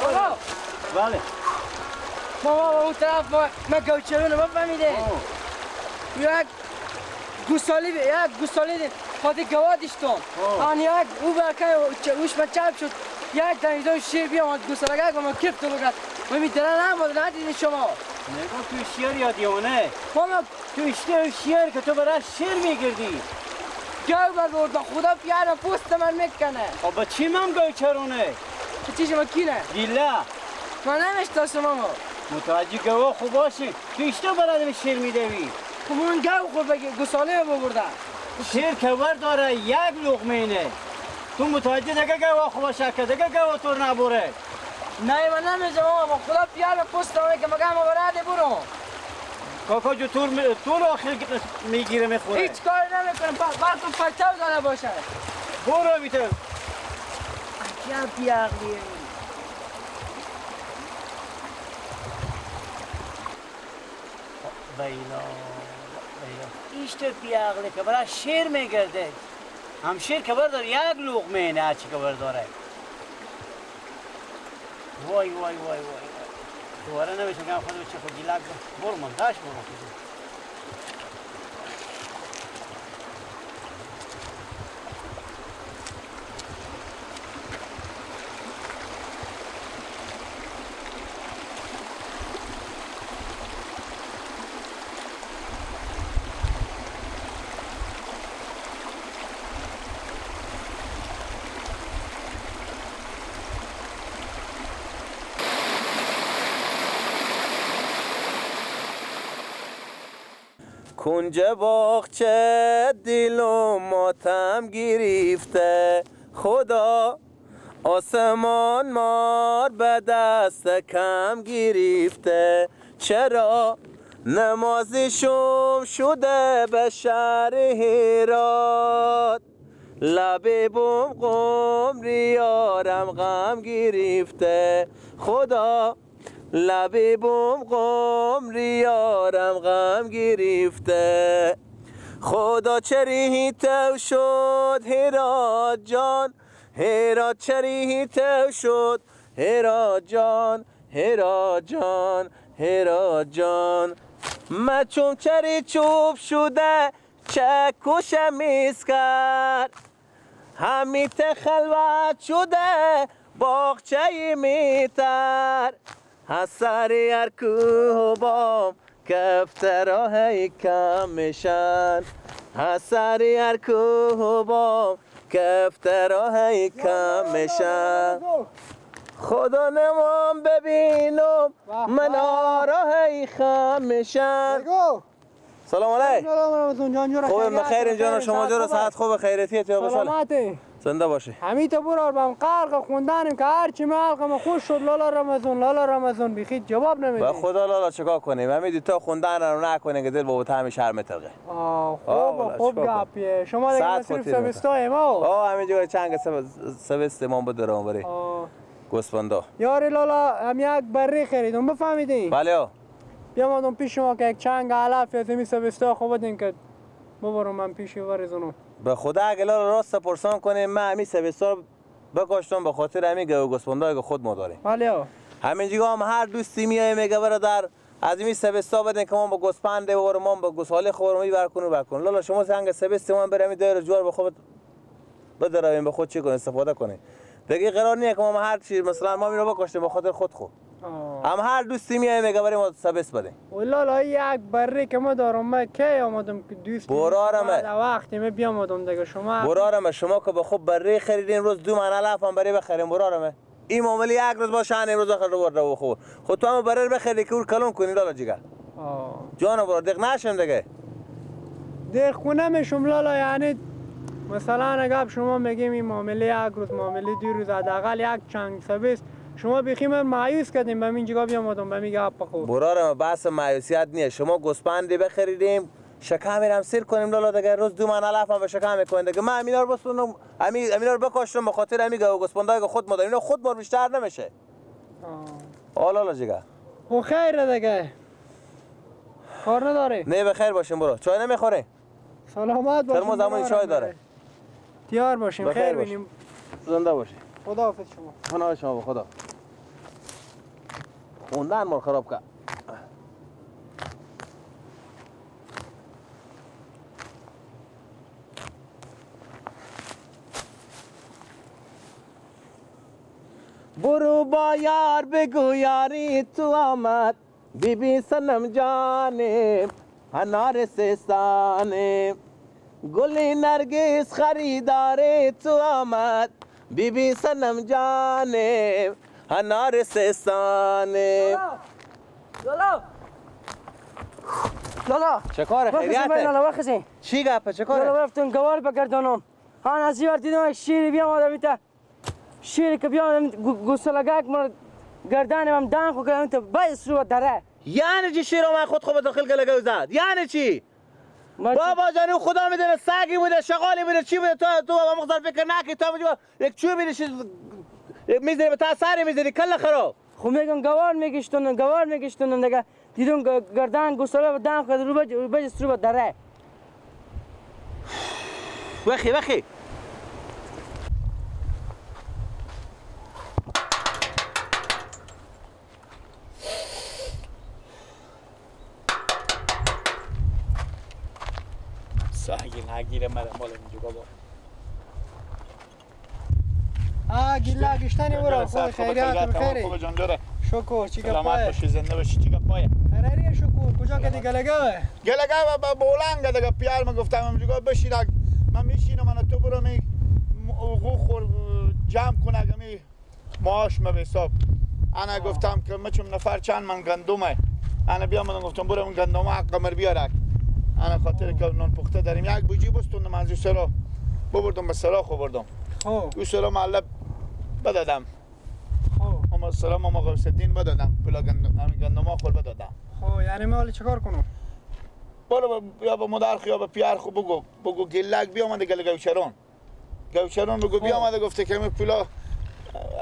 آقا بله ما اون طرف ما گوچرونه ما فهمیده یک گوسالی خاطر گوادش کن آن یک او برکه اوش من چپ شد یک دنیدای شیر بیامد گوسالگه که ما کف تو بگرد ما میدرن نماد ندیدین شما نگاه تو شیر یادیونه ماما تو اشته شیر که تو برای شیر میگردی گو برد با خدا پیارم پوست من میکنه خب با چی من گوچرونه؟ چی شما کینه؟ گیله من نمیشتاشم ماما متوجه گواه خوب باشی تو اشته برای شیر میدوی خب من گو خور بگی گوساله ببردم شیر کبر داره یک لقمه اینه تو متوجه دیگه گواه خوب باشه که دیگه گواه طور نبوره نه من نمیشم ماما با خدا پیارم پوست من که مگه ما برده برو کاکا جو طول آخر میگیره میخوره هیچ کاری نمیکنم براتون پرتو داره باشه برو بیتر عجب بیعقلیه بیلا ایش تو بیعقله که برای شیر میگرده هم شیر کبر داره یک لقمه اینه هرچی کبر داره وای وای وای وای دوباره نمیشم که خود چه خود گیلک برو من داشت برو کنج باغچه دل و ماتم گرفته خدا آسمان مار به دست کم گرفته چرا نمازشم شده به شهر هرات لب بوم قمری یارم غم گرفته خدا لب بوم قمری یارم غم گرفته خدا چریه تو شد هرات جان هرات چریه تو شد هرات جان هرات جان هرات جان مچوم چری چوب شده چه کشم میسکر همیت خلوت شده باغچه میتر حسری هر کوه و بام کفترهای کم میشن حسری هر کوه و بام کفترهای کم میشن خدا نمام ببینم من آراهای خم میشن سلام علیکم خوبه بخیر جان شما جور صحت خوبه خیرتیت یا بسال سلامتی زنده باشه همین تو برو بام قرق خوندنیم که هرچی مالقم خوش شد لالا رمضان بیخید جواب نمیدی با خدا لالا چیکار کنیم همین تو خوندن رو نکنه که دل با همین شرم تلقه خوب گپیه شما دیگه مصرف سبستای ما همینجا چنگ سبست ما بدرم بری گوسفندا یاری لالا هم یک بری خریدم بفهمیدی بله بیا مادم پیش شما که یک چنگ علف یا زمین سبستا خوب بدین که ببرم من پیش ورزونم به خدا اگه لالا راست پرسان کنیم من همین سبستا بکاشتم به خاطر همین گوسفندایی که خود ما داریم بله همینجا هم هر دوستی میای میگه برادر از این سبستا بدین که ما با گوسفند ببرم ما با گوساله خورم میبر کنه لالا شما سنگ سبست من برم دایر جوار به خود بدرویم به خود چی کنه استفاده کنه دیگه قرار نیست که ما هر چیز مثلا ما اینو بکشیم به خاطر خود هم هر دوستی میای میگه بریم ما سبست بدیم والله یک بره که ما دارم من کی آمدم که دوست بعد وقتی من بیام آمدم دیگه شما برارم شما که به خوب بره خریدین روز 2 من علفم بره بخریم برارم این معامله یک روز باشه امروز آخر رو برده خود تو هم بره بخری که اون کلون کنی لالا جیگر جان برار دیگه نشم دیگه خونه میشم لالا یعنی مثلا اگر شما میگیم این معامله یک روز معامله 2 روز حداقل یک چند سبست شما بخی من مایوس کردیم به این جگاه بیام آدم به میگه اپ بخور برارم بحث مایوسیت نیست شما گوسفندی بخریدیم شکم میرم سیر کنیم لالا دیگه روز 2 من علفم به شکم میکنیم دیگه من امینا رو بسونم امینا رو بکاشتم به خاطر همین گوسفندای خود ما داریم اینا خود ما بیشتر نمیشه لالا جیگر خب خیره دیگه کار نداره نه بخیر باشیم برو چای نمیخوری سلامت باشیم ترمز زمان چای داره تیار باشیم خیر بینیم زنده باشی خداحافظ شما خدا شما خدا خوندن مال خراب کرد. برو با یار بگو یاری تو آمد بی بی سنم جانه انار سیستانه گل نرگس خریداره تو آمد بی بی سنم جانه انار سیستانه. لالا چه کاره خیریته؟ لالا بخزین چی گپه چه لالا کاره؟ رفتم گوار بگردانم آن از یار دیدم شیر بیام آدم ایتا شیر که بیام گوسلگک من گردانم هم دان خو کردم تا باید سرو داره یعنی چی شیر من خود خوب داخل گلگو زد؟ یعنی چی؟ بابا جانو خدا میدونه سگی بوده شغالی بوده چی بوده تو با مقدار فکر نکی تو مجبور یک چوب میدیش میزنی به تا سری میزنی کل خراب. خو میگم گوار میگشتونن دیگه دیدم گردان گوساله و دان خود رو باید سرو داره وخی ساگی نگیره مرا مال اینجا بابا گیلا گشتنی برو خود خیریات بخیری خوب جان دوره شکر چی سلامت گپایه باشی زنده باشی چی گپایه قراری شکر کجا کدی گلگاه گلگه و بولنگ دیگه پیار من گفتم اونجا بشین من میشینم من تو برو می خور جمع کنه می معاش ما به حساب انا گفتم که مچم نفر چند من گندمه انا بیام من گفتم برو اون گندمه حق قمر بیارک انا خاطر که نون پخته داریم یک بوجی بستوندم از سرا ببردم به سرا خو بردم خب او سرا معلب بدادم خب اما سلام اما غوث الدین بدادم پلا گندما خور بدادم خب یعنی ما حالا چیکار کنم برو یا به مدرخ یا به پیار خوب بگو گلک بیامده گوچرون بگو بیامده گفته که می پلا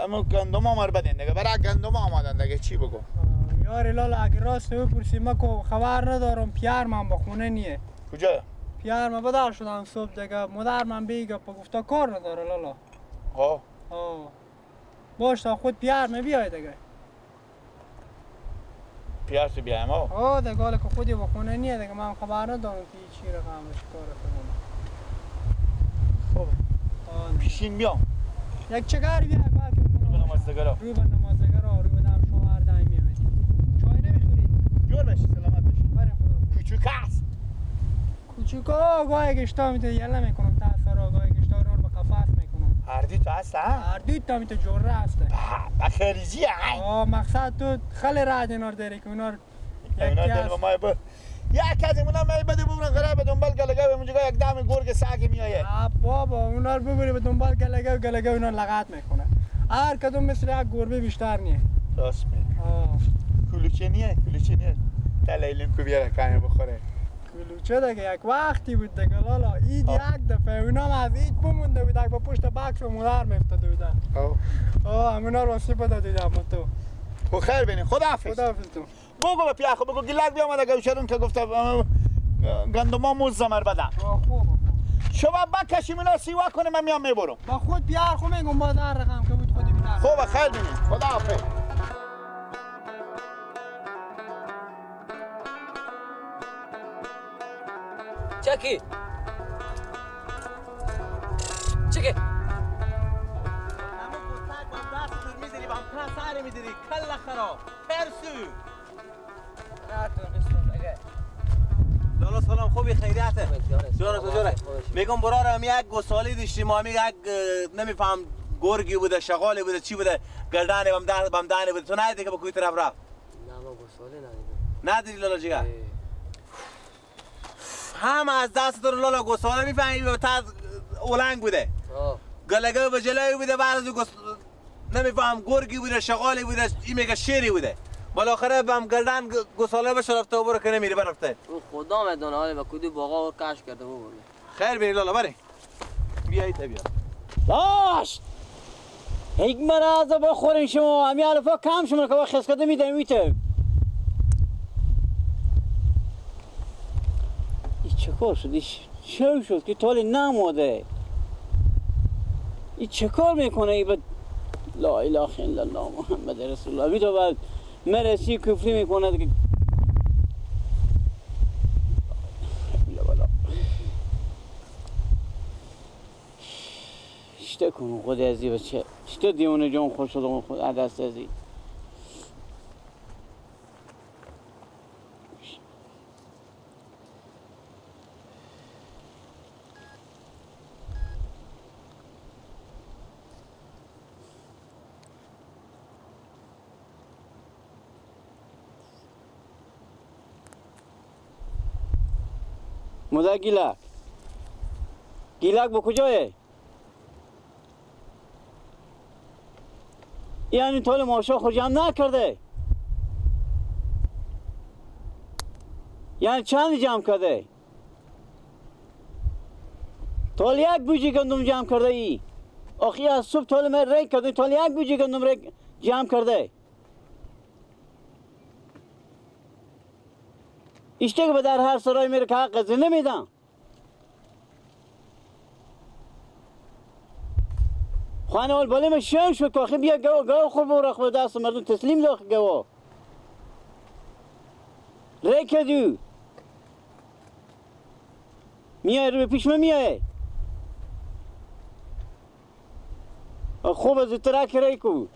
اما گندما مر بدین دیگه برای گندما آمدن دیگه چی بگو یاری لالا اگه راست بپرسی من که خبر ندارم پیار من با خونه نیه کجا پیار من بدار شدم صبح دیگه مادر من بیگه پا گفته کار نداره لالا ها باش تا خود پیار من بیای دیگه پیار تو بیایم دیگه حالا که خودی با خونه نیه دیگه من خبر ندارم که چی رقمش کار کنم خوبه پیشین بیام یک چگاری بیا رو نمازدگرا روی به نمازدگرا روی به دم شوهر دایم میمدی چای نمیخوری جور بشی سلامت بشی بریم خدا کوچوک است کوچیکا گاهی گشتا میتونه یله میکنم تا سرا گاهی گشتا رو به قفس میکنم هردی تو هست ها هر دوی تا میتونه جوره هسته بخیریزی های مقصد تو خیلی راه اینار داری که اونار اینا دل با ما یک از ایمونا می بده ببرن قرار به دنبال گلگه به اونجا یک دم گرگ سگ میایه بابا اونار ببری به دنبال گلگه اونار لغت میکنه هر کدوم مثل یک گربه بیشتر نیه راست می کلوچه نیه تلیلین کو بیاره کنه بخوره کلوچه دیگه یک وقتی بود دیگه لالا اید یک دفعه اونام از اید بمونده بود با پشت بکس و مادر میفتاده بودن همونا رو واسه بده دیدم تو خب خیر بینیم خداحافظ تو بگو به پیاخو بگو گلک بیامده گوشرون که گفته گندما موز زمر بدم خوب شما بکشیم اینا سیوا کنه من میام میبرم با خود بیار خو میگم بازار رقم که بود خودی بیدار خوبه خیر بینیم خداحافظ چکی لالا سلام خوبی خیریته جوره میگم برارم یک گوسالی داشتیم ما یک نمیفهم گرگی بوده شغالی بوده چی بوده گردانه بمدانه بوده تو ندیدی که با کوی طرف رفت نه ما گوساله ندیدم ندیدی لالا جیگه هم از دست تو لالا گوساله میفهمی به تا اولنگ بوده گلگه به جلوی بوده بعد از نمیفهم گرگی بوده شغالی بوده این میگه شیری بوده بالاخره بم گردن گوساله بشه رفته و برو که نمیری برفته خدا میدونه حالا با کدی باقا کش کرده برده خیر بینی لالا بری بیایید بیا باش یک مرازه بخوریم شما همی علفا کم شما که با خسکده میدم میتو این چه کار شد؟ چه شد که تالی نموده این چه کار میکنه ای لا اله الا الله محمد رسول الله میتو مرسی کفری میکنه دیگه. اشته کنم خود ازی بچه اشته دیونه جان خوش شد خود عدست ازی مدر گیلک با کجایه؟ یعنی طول ماشا خود جمع نکرده؟ یعنی چند جمع کرده؟ طول یک بوجی گندم جمع کرده ای؟ آخی از صبح طول من ریک کرده طول یک بوجی گندم جمع کرده؟ اشته که به در هر سرای میره که حق از نمیدن. خانه اول بالی من شم شد که آخی بیا گواه خور بورخ به دست مردم تسلیم داخل گواه ریک دو میای رو به پیش من میای خوب از ترک ریکو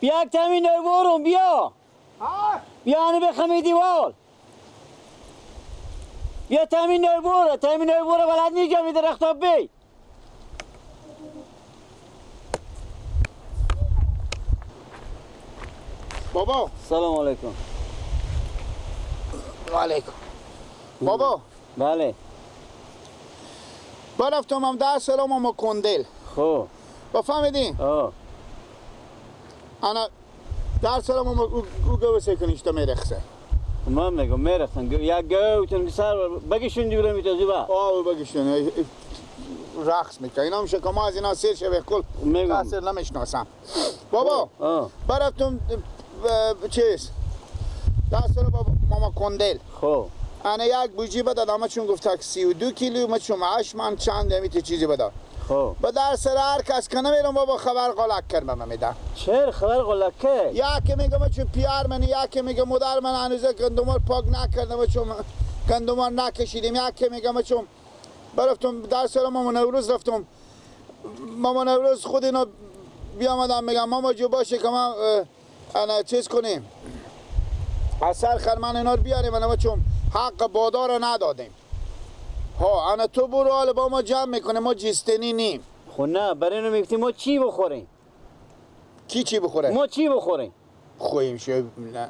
یک تامین برم بیا بیا اینو بخمی دیوال بیا تامین بره بلد نیجا می درخت بی بابا سلام علیکم و علیکم بابا بله برفتم هم در سلام هم کندل خب بفهمیدین انا در سلام هم او گوه سکنیشتا میرخصه من میگم میرختن یک گوه تون سر بگیشون دیوره میتازی با بگیشون رقص میکنه اینا میشه که ما از اینا سیر شبه کل تاثیر نمیشناسم بابا برفتم چیز دست رو با ماما کندل خب انا یک بوجی بده دامه چون گفت 32 کیلو ما چون 8 من چند همیت چیزی بده خب به در سر هر کس که نمیرم بابا خبر غلق کرد به من میده چرا خبر غلق کرد؟ یکی میگه من چون پیار من یکی میگه مادر من هنوزه گندمار پاک نکردم چون گندمار نکشیدیم یکی میگه من چون برفتم در سر ماما نوروز رفتم ماما نوروز خود اینا بیامدم میگم ماما جو باشه که ما انا چیز کنیم از سر خرمن اینا رو بیاریم انا چون حق بادا رو ندادیم ها انا تو برو حال با ما جمع میکنه ما جستنی نیم خب نه برای اینو میگفتیم ما چی بخوریم کی چی بخوره؟ ما چی بخوریم خویم شو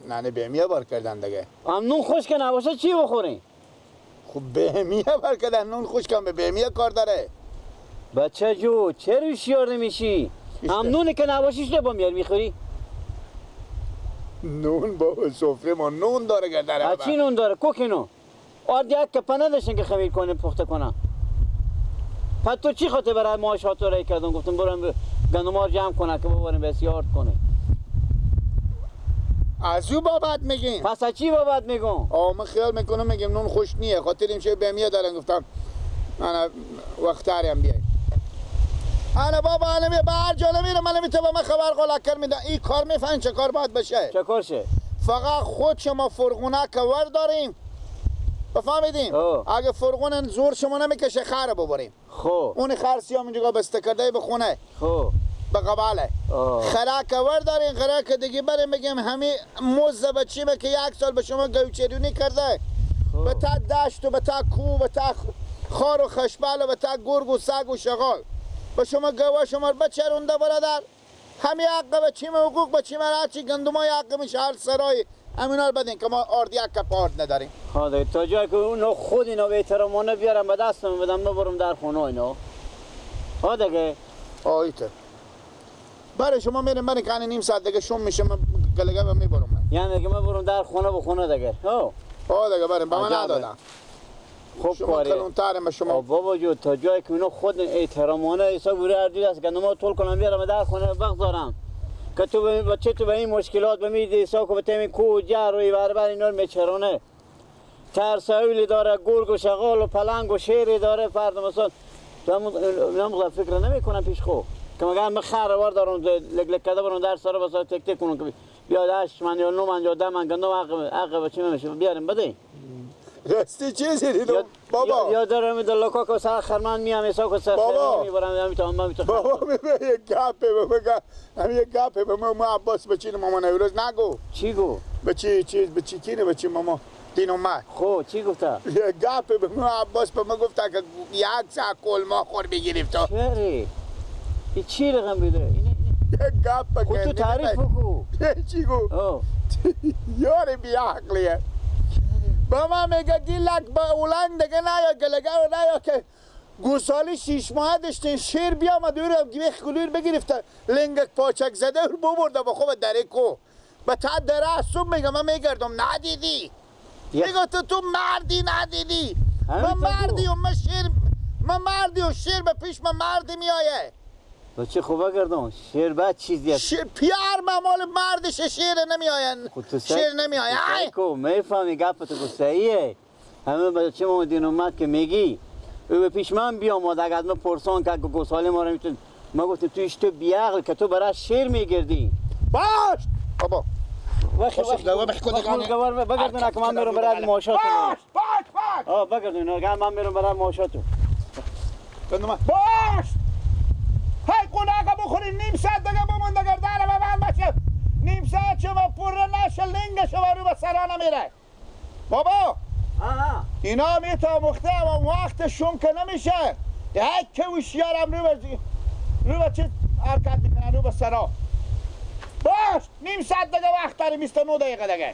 نه بهمیه بار کردن دیگه نون خشک نباشه چی بخوریم خب بهمیه بار کردن نون خشکم به بهمیه کار داره بچه جو چرا هوشیار نمیشی نونی که نباشیش نه با میار میخوری نون بابا سفره ما نون داره گردره چی نون داره کوکی نون آرد یک کپا نداشتن که خمیر کنه پخته کنن پس تو چی خاطر برای معاشات رو رای کردن گفتم برم گندمار جمع کنه که ببریم بسیار کنه از او بابت میگین پس از چی بابت میگم من خیال میکنم میگم نون خوش نیه خاطر این شب بهمیه دارن گفتم انا وقتاری هم بیای انا بابا انا به هر جا نمیرم من نمیتونم من خبر غلق میدم این کار میفهمین چه کار باید بشه چه کار شه فقط خود شما فرغونه که ور داریم بفهمیدین اگه فرغون زور شما نمیکشه خر ببریم خب اون خر سیام اینجا بسته کرده به خونه خب به قباله خره که ور دارین خره که دیگه بریم بگیم همین موزه بچیمه که 1 سال به شما گوچرونی کرده به تا دشت و به تا کو به تا خار و خشبال و به تا گرگ و سگ و شغال به شما گوه شما بچرونده برادر همین حق بچیم حقوق بچیم هرچی گندمای حق میشه هر سرای همینا رو بدین که ما آردی یک کپ آرد نداریم دیگه تا جایی که اونو خود اینا به احترامانه بیارم به دستم بدم ببرم در خونه اینا دیگه آیته برای شما میرم برای که نیم ساعت دیگه شم میشه من گلگه با میبرم یعنی دیگه من برم در خونه به خونه دیگه دیگه بریم با من ندادم خوب شما کلونترم به شما بابا جو تا جایی که اونا خود احترامانه حساب بوده اردی است که ما طول کنم بیارم در خونه بگذارم که تو بچه تو به این مشکلات به میدی حساب که به تیمی کو و جر و ایوار بر اینا رو میچرانه ترسایلی داره، گرگ و شغال و پلنگ و شیری داره. فرد مثلا نموقع فکر نمی کنم پیش خو که مگر من خروار دارم لگ لگ کده برم در سر بسا تک تک کنم که بیاد 8 من یا 9 من یا 10 من گندم عقب چی میشه بیاریم بده. راستی چیزی دیدم بابا. یا دارم در لکا که سر خرمن میام ایسا که سر خرمن میبرم میتونم بابا میگه یک گپه بگم همین یک گپه به ما عباس بچین مامان امروز نگو. چی گو؟ بچی چیز بچی کینه بچی ماما دینو ما. خو چی گفته؟ یک گپه به ما عباس به ما گفته که یک ساعت کلما خور بگیریم تو. چری؟ این چی رقم بیده؟ یک گپ بگم. تو تعریف بکو. چی گو؟ یاری بی عقلیه. با ما میگه گیلک با اولند دیگه نیا گلگه و نیا که گوسالی 6 ماه داشتین شیر بیامد دورم گیخ گلور بگرفته لنگک پاچک زده و ببرده با خوب دره کو به تا دره صبح میگه من میگردم ندیدی میگه تو مردی ندیدی من مردی و من مردی و شیر به پیش من مردی میایه بچه خوبه گردم شیر بعد چیزی شیر پیار مال مردش شیر نمیاین شیر نمیاین کو میفهمی گپ تو صحیحه همه بچه ما دین اومد که میگی او به پیش من بیامد اگر من پرسان که گوساله ما رو میتون ما گفتم تو تو بیعقل که تو برای شیر میگردی باش بابا بگردون که من میرم برای معاشاتو باش بگردون من میرم برای معاشاتو باش های قناقه بخوری نیم ساعت دیگه بمونده گردن به من بچه نیم ساعت شما پر نشه لنگ شما رو به سرا نمیره بابا اینا میتامخته اما وقتشون که نمیشه یک که وشیارم رو به چه حرکت میکنن رو به سرا باش نیم ساعت دیگه وقت داریم 29 دقیقه دیگه